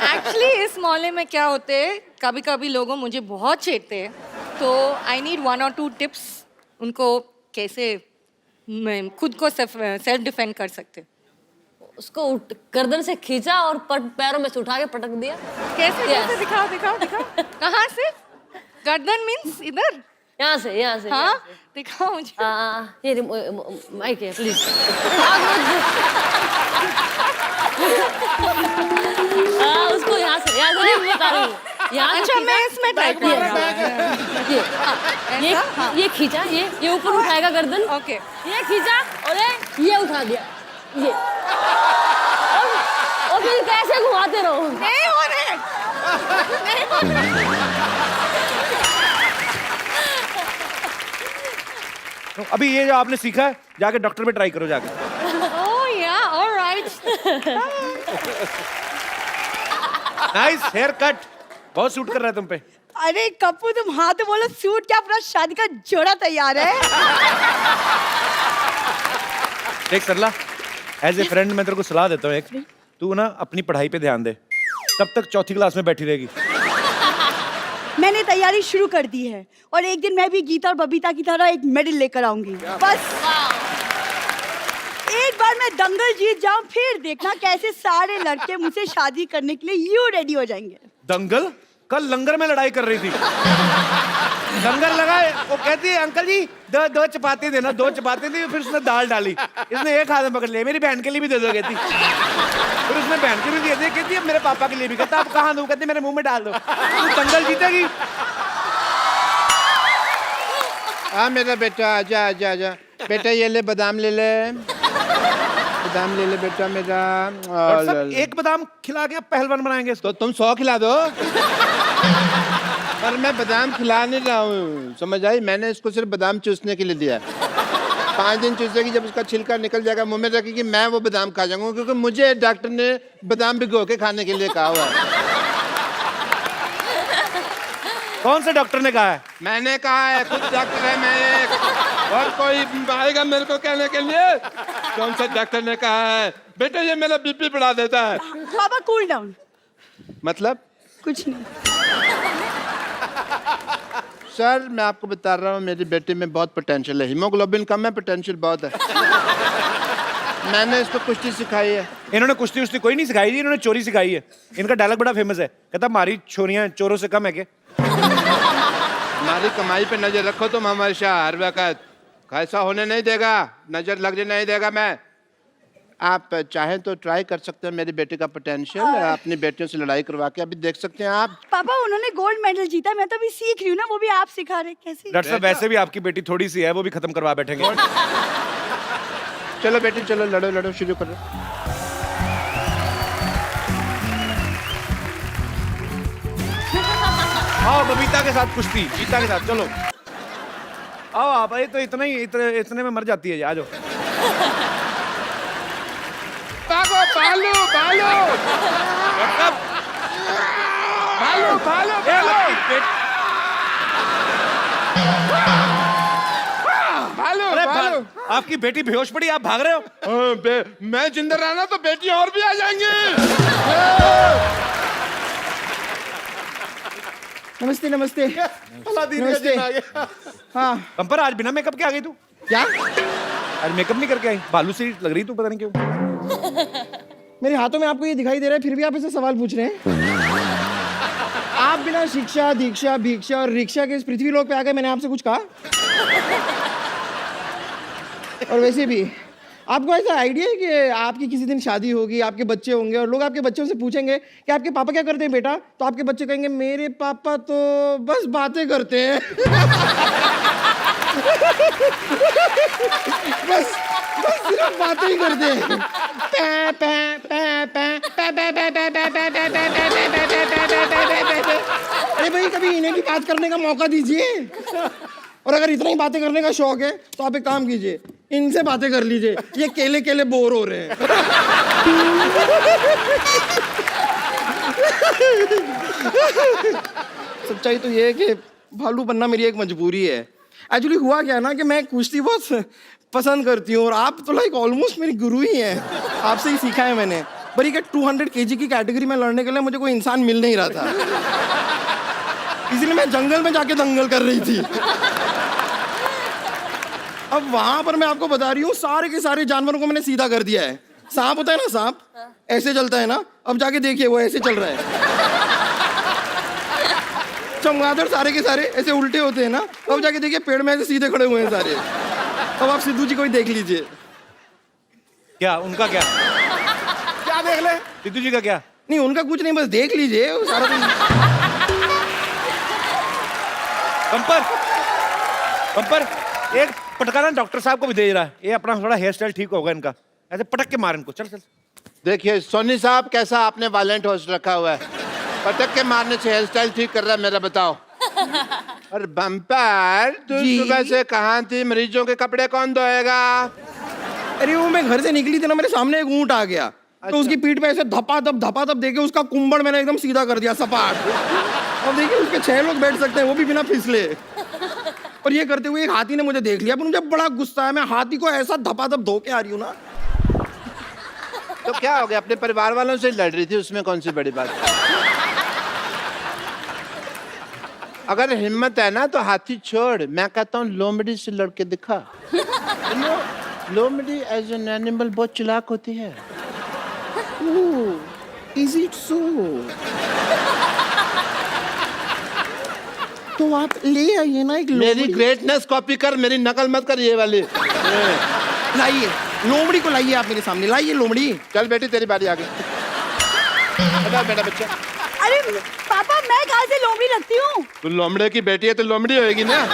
Actually इस मोहल्ले में क्या होते है, कभी कभी लोगों मुझे बहुत छेड़ते हैं, तो आई नीड 1 or 2 टिप्स उनको कैसे खुद को सेल्फ डिफेंड कर सकते। उसको गर्दन से खींचा और पैरों में से उठा के पटक दिया। कैसे कैसे दिखाओ दिखाओ दिखाओ। कहाँ से? गर्दन मीन्स इधर? यहाँ से हाँ दिखाओ मुझे। ये माइक है प्लीज। उसको यहाँ से नहीं बता रही हूँ। यहाँ अच्छा मैं इसमें ट्राई करूँगा। ये खींचा, ये ऊपर उठाएगा गर्दन। ओके ये खींचा और ये उठा दिया। ये और फिर कैसे घुमाते रहो। नहीं हो रहे, नहीं हो रहे। अभी ये जो आपने सीखा है जाके डॉक्टर पे ट्राई करो जाके। ओह या ऑलराइट। नाइस हेयर कट, बहुत सूट कर रहा है तुम पे। अरे कप्पू तुम हाँ तो बोलो, सूट क्या अपना शादी का जोड़ा तैयार है। देख सरला, एज ए फ्रेंड मैं तेरे को सलाह देता हूँ एक, तू ना अपनी पढ़ाई पे ध्यान दे, तब तक चौथी क्लास में बैठी रहेगी। मैंने तैयारी शुरू कर दी है और एक दिन मैं भी गीता और बबीता की तरह एक मेडल लेकर आऊंगी। बस एक बार मैं दंगल जीत जाऊं, फिर देखना कैसे सारे लड़के मुझसे शादी करने के लिए यूं रेडी हो जाएंगे। दंगल? कल लंगर में लड़ाई कर रही थी। लंगर लगाए, वो कहती है अंकल जी दो चपाती देना, 2 चपाती दी, फिर उसने दाल डाली, इसने एक हाथ में पकड़ लिया, मेरी बहन के लिए भी दे दो कहती, फिर उसने बहन के भी दे दिया, कहती है मेरे पापा के लिए भी, कहता अब कहाँ दूं, कहती मेरे मुंह में डाल दो। तो दंगल जीतेगी। हाँ मेरा बेटा आजा आजा आजा बेटा, ये ले बादाम ले ले, बादाम ले ले बेटा मेरा। सब एक बादाम खिला के पहलवान बनाएंगे इसको। तो तुम 100 खिला दो। पर मैं बादाम खिला नहीं रहा हूँ, समझ आई? मैंने इसको सिर्फ बादाम चूसने के लिए दिया है। 5 दिन चूसेगी, जब उसका छिलका निकल जाएगा मुंह में रखेगी, मैं वो बादाम खा जाऊंगा, क्योंकि मुझे डॉक्टर ने बादाम भिगो के खाने के लिए कहा हुआ है। कौन से डॉक्टर ने कहा है? मैंने कहा है, खुद डॉक्टर है मैं एक, और कोई आएगा मेरे को कहने के लिए? कौन सा डॉक्टर ने कहा है? बेटा ये मेरा बीपी बढ़ा देता है। पापा कूल डाउन। मतलब? कुछ नहीं सर मैं आपको बता रहा हूँ, मेरी बेटी में बहुत पोटेंशियल है, हीमोग्लोबिन कम है, पोटेंशियल बहुत है। मैंने इसको कुश्ती सिखाई है। इन्होंने कुश्ती उश्ती कोई नहीं सिखाई जी, इन्होंने चोरी सिखाई है। इनका डायलॉग बड़ा फेमस है, कहता हमारी छोरियां चोरों से कम है क्या? हमारी कमाई पे नजर रखो तुम हमेशा, हर वक्त। ऐसा होने नहीं देगा, नजर लगने नहीं देगा मैं। आप चाहें तो ट्राई कर सकते हैं मेरी बेटी का पोटेंशियल, अपनी बेटियों से लड़ाई करवा के अभी देख सकते हैं आप। पापा, उन्होंने गोल्ड मेडल जीता, मैं तो अभी सीख रही हूँ ना, वो भी आप सिखा रहे। कैसे? डॉक्टर साहब वैसे भी आपकी बेटी थोड़ी सी है, वो भी खत्म करवा बैठेंगे। चलो बेटी चलो, लड़ो लड़ो, शुरू करो। आओ बबीता के साथ कुश्ती, गीता के साथ, चलो आओ आप। ये तो इतने में मर जाती है, आ जाओ। भागो भालू भालू भालू भालू भालू भालू। आपकी बेटी बेहोश पड़ी, आप भाग रहे हो। मैं जिंदा रहना तो बेटी और भी आ जाएंगी। नमस्ते नमस्ते नमस्ते। हाँ कंपर, आज बिना मेकअप के आ गई तू? क्या? आज मेकअप नहीं करके आई, बालू सी लग रही तू, पता नहीं क्यों। मेरे हाथों में आपको ये दिखाई दे रहा है, फिर भी आप ऐसे सवाल पूछ रहे हैं। आप बिना शिक्षा दीक्षा भिक्षा और रिक्शा के इस पृथ्वी लोक पे आ गए, मैंने आपसे कुछ कहा? और वैसे भी आपको ऐसा आइडिया है कि आपकी किसी दिन शादी होगी, आपके बच्चे होंगे और लोग आपके बच्चों से पूछेंगे कि आपके पापा क्या करते हैं बेटा, तो आपके बच्चे कहेंगे मेरे पापा तो बस बातें करते हैं। बस सिर्फ बातें ही करते हैं। अरे भाई कभी इन्हें भी बात करने का मौका दीजिए, और अगर इतना ही बातें करने का शौक है तो आप एक काम कीजिए, इनसे बातें कर लीजिए, ये केले केले बोर हो रहे हैं। सच्चाई तो ये है कि भालू बनना मेरी एक मजबूरी है। एक्चुअली हुआ क्या ना कि मैं कुश्ती बहुत पसंद करती हूँ, और आप तो लाइक ऑलमोस्ट मेरी गुरु ही हैं, आपसे ही सीखा है मैंने। पर ये 200 kg की कैटेगरी में लड़ने के लिए मुझे कोई इंसान मिल नहीं रहा था, इसलिए मैं जंगल में जाके दंगल कर रही थी। अब वहां पर मैं आपको बता रही हूँ, सारे के सारे जानवरों को मैंने सीधा कर दिया है। सांप होता है ना, सांप ऐसे चलता है ना, अब जाके देखिए वो ऐसे चल रहा है। चमगादड़ सारे के सारे ऐसे उल्टे होते हैं ना, अब जाके देखिए पेड़ में ऐसे सीधे खड़े हुए हैं सारे। अब आप सिद्धू जी को ही देख लीजिए। क्या उनका क्या क्या देख ले? सिद्धू जी का क्या? नहीं उनका कुछ नहीं, बस देख लीजिए वो सारा दिन। पंपर पंपर एक पटकाना डॉक्टर साहब को भी दे रहा है, ये अपना थोड़ा हेयर स्टाइल ठीक होगा इनका, ऐसे पटक के मार इनको। चल चल। देखिए सोनी साहब, कैसा आपने वायलेंट होस्ट रखा हुआ है, पटक के मारने से हेयर स्टाइल ठीक कर रहा है मेरा, बताओ। और बम्पर, तू सुबह से कहाँ थी? मरीजों के कपड़े कौन धोएगा? अरे वो मैं घर से निकली थी ना, मेरे सामने एक ऊंट आ गया, तो उसकी पीठ पे ऐसे धपाधप देके उसका कुंबड़ मैंने एकदम सीधा कर दिया, सपाट। अब देखिए उसके 6 लोग बैठ सकते हैं, वो भी बिना फिसले। और ये करते हुए एक हाथी ने मुझे देख लिया, पर मुझे बड़ा गुस्सा है, मैं हाथी को ऐसा धपाधप धो के आ रही हूँ ना। तो क्या हो गया, अपने परिवार वालों से लड़ रही थी, उसमें कौन सी बड़ी बात? अगर हिम्मत है ना तो हाथी छोड़, मैं कहता हूँ लोमड़ी से लड़के दिखा। लोमड़ी एज एन एनिमल बहुत चालाक होती है। Is it so? तो आप ले आइए ना एक मेरी लोमड़ी। ग्रेटनेस कॉपी कर, मेरी नकल मत कर ये वाली। लाइए लोमड़ी को, लाइए आप मेरे सामने, लाइए लोमड़ी। चल बेटी तेरी बारी आ गई। बता बेटा बच्चा। अरे पापा, मैं कहाँ से लोमड़ी लगती हूँ? तू लोमड़े की बेटी है तो लोमड़ी होएगी ना।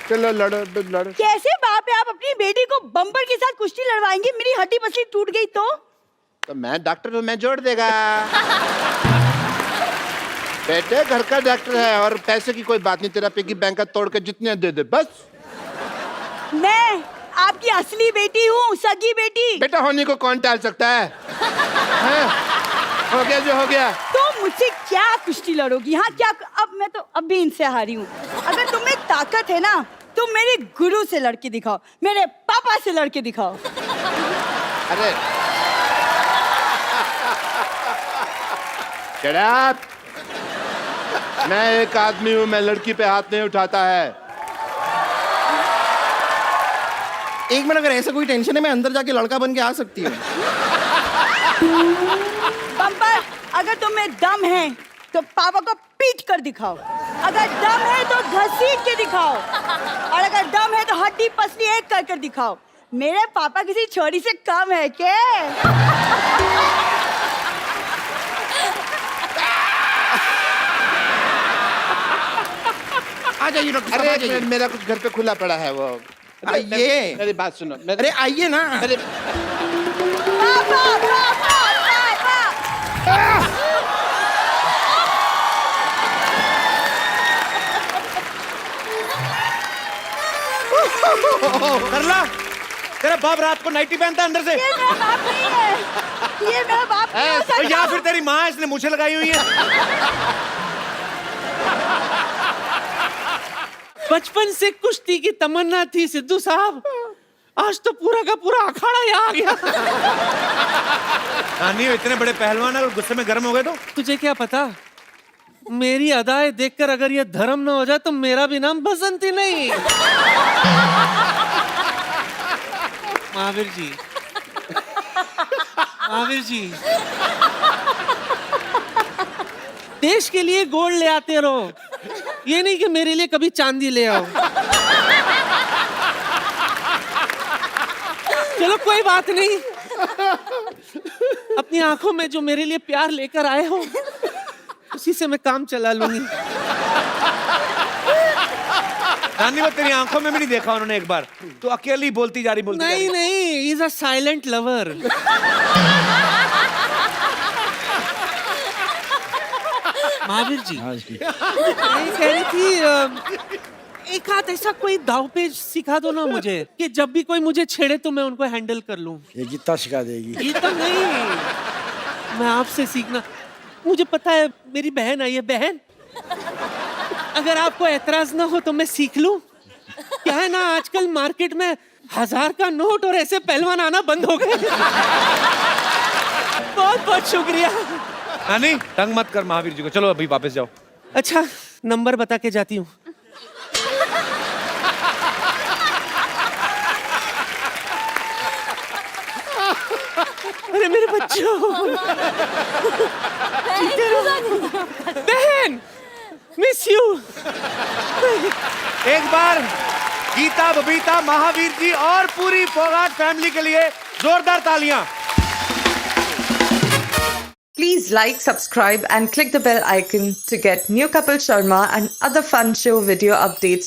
चलो लड़ो लड़ो। कैसे बाप है, आप अपनी बेटी को बम्पर के साथ कुश्ती लड़वाएंगे? मेरी हड्डी पसली टूट गई तो मैं डॉक्टर हूँ, मैं जोड़ देगा। बेटे घर का डॉक्टर है, और पैसे की कोई बात नहीं, तेरा पिगी बैंक का तोड़ के जितने दे दे बस। मैं आपकी असली बेटी हूँ, सगी बेटी। बेटा होने को कौन टाल सकता है? हो गया जो हो गया। तो मुझसे क्या कुश्ती लड़ोगी? हाँ क्या? अब मैं तो अब भी इनसे हारी हूँ। अगर तुम्हें ताकत है ना, तुम मेरे गुरु से लड़के दिखाओ, मेरे पापा से लड़के दिखाओ। अरे Shut up! मैं एक आदमी हूँ, मैं लड़की पे हाथ नहीं उठाता है। एक मिनट, अगर ऐसा कोई टेंशन है मैं अंदर जाके लड़का बन के आ सकती हूँ। बम्पर, अगर तुम्हें दम है तो पापा को पीट कर दिखाओ, अगर दम है तो घसीट के दिखाओ, और अगर दम है तो हड्डी पसली एक कर कर दिखाओ। मेरे पापा किसी छोरी से कम है क्या? आ जाइए डॉक्टर साहब, अरे आ एक जाइए। मिनट, मेरा कुछ घर पे खुला पड़ा है वो। आइए। मेरी बात सुनो। अरे आइए ना। मेरे पापा, पापा, पापा। कर ला, तेरा बाप रात को नाइटी पहनता है अंदर से। ये मेरा बाप नहीं है, ये मेरा बाप नहीं हो सकता। या फिर तेरी माँ, इसने मुझे लगाई हुई है। बचपन से कुश्ती की तमन्ना थी सिद्धू साहब, आज तो पूरा का पूरा अखाड़ा यहाँ आ गया। नानी इतने बड़े पहलवान अगर गुस्से में गर्म हो गए तो? तुझे क्या पता, मेरी अदाएं देखकर अगर ये धर्म न हो जाए तो मेरा भी नाम बसंती नहीं। महावीर जी, महावीर जी, देश के लिए गोल्ड ले आते रहो, ये नहीं कि मेरे लिए कभी चांदी ले आओ। चलो कोई बात नहीं, अपनी आंखों में जो मेरे लिए प्यार लेकर आए हो उसी से मैं काम चला लूंगी। नानी वो तेरी आंखों में भी नहीं देखा उन्होंने एक बार, तो अकेली बोलती जा रही नहीं नहीं, is a silent lover. Mahavir ji, मैं कह रही थी एक आध ऐसा कोई दाव पेच सिखा दो ना मुझे, कि जब भी कोई मुझे छेड़े तो मैं उनको हैंडल कर लूं। ये गीता सिखा देगी। गीता नहीं, मैं आपसे सीखना। मुझे पता है मेरी बहन आई है, बहन अगर आपको एतराज ना हो तो मैं सीख लूं। क्या है ना, आजकल मार्केट में 1000 का नोट और ऐसे पहलवान आना बंद हो गए। बहुत बहुत शुक्रिया। नानी तंग मत कर महावीर जी को, चलो अभी वापस जाओ। अच्छा नंबर बता के जाती हूँ। अरे मेरे बच्चों, बहन, मिस यू। एक बार गीता, बबीता, महावीर जी और पूरी फोगाट फैमिली के लिए जोरदार तालियां। Please like, subscribe and click the bell icon to get new Kapil Sharma and other fun show video updates